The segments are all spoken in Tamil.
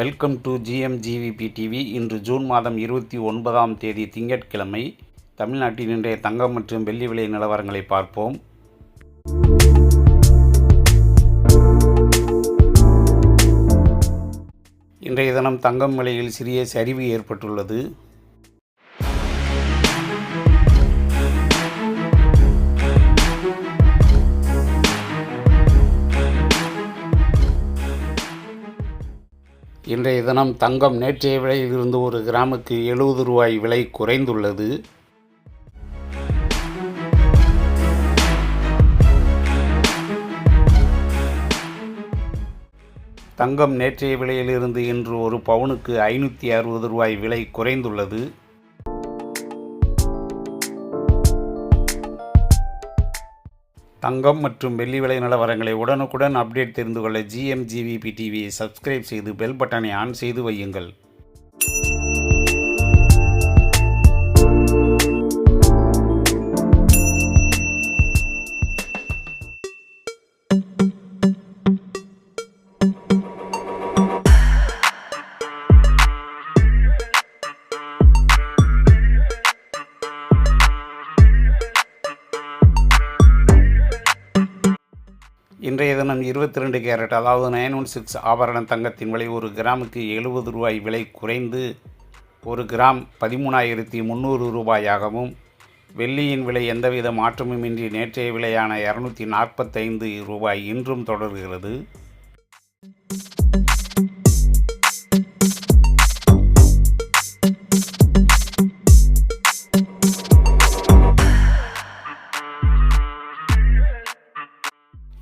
Welcome to GMGVP TV. இன்று ஜூன் மாதம் 29ஆம் தேதி திங்கட்கிழமை. தமிழ்நாட்டின் இன்றைய தங்கம் மற்றும் வெள்ளி விலை நிலவரங்களை பார்ப்போம். இன்றைய தினம் தங்கம் விலையில் சிறிய சரிவு ஏற்பட்டுள்ளது. இன்றைய தினம் தங்கம் நேற்றைய விலையில் இருந்து ஒரு கிராமுக்கு 70 ரூபாய் விலை குறைந்துள்ளது. தங்கம் நேற்றைய விலையில் இருந்து இன்று ஒரு பவுனுக்கு 560 ரூபாய் விலை குறைந்துள்ளது. தங்கம் மற்றும் வெள்ளி விலை நிலவரங்களை உடனுக்குடன் அப்டேட் தெரிந்து கொள்ள GMGVP டிவியை சப்ஸ்கிரைப் செய்து பெல் பட்டனை ஆன் செய்து வையுங்கள். இன்றைய தினம் 22 கேரட் அதாவது 916 ஆபரண தங்கத்தின் விலை ஒரு கிராமுக்கு 70 ரூபாய் விலை குறைந்து ஒரு கிராம் 13,300 ரூபாயாகவும், வெள்ளியின் விலை எந்தவித மாற்றமுமின்றி நேற்றைய விலையான 245 ரூபாய் இன்றும் தொடர்கிறது.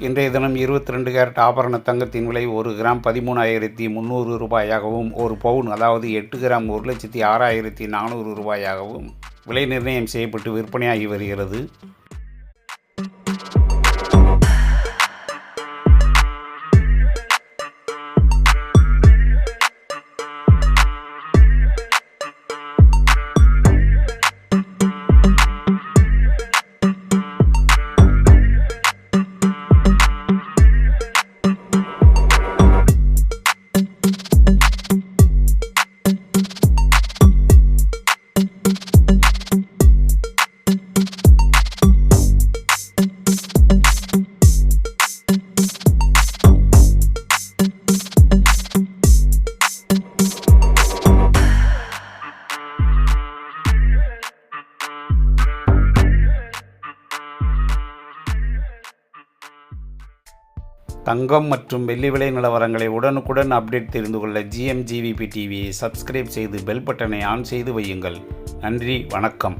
இன்றைய தினம் 22 கேரட் ஆபரண தங்கத்தின் விலை ஒரு கிராம் 13,300 ரூபாயாகவும், ஒரு பவுன் அதாவது 8 கிராம் 1,06,400 ரூபாயாகவும் விலை நிர்ணயம் செய்யப்பட்டு விற்பனையாகி வருகிறது. தங்கம் மற்றும் வெள்ளி விலை நிலவரங்களை உடனுக்குடன் அப்டேட் தெரிந்து கொள்ள GMGVP டிவியை சப்ஸ்கிரைப் செய்து பெல் பட்டனை ஆன் செய்து வையுங்கள். நன்றி, வணக்கம்.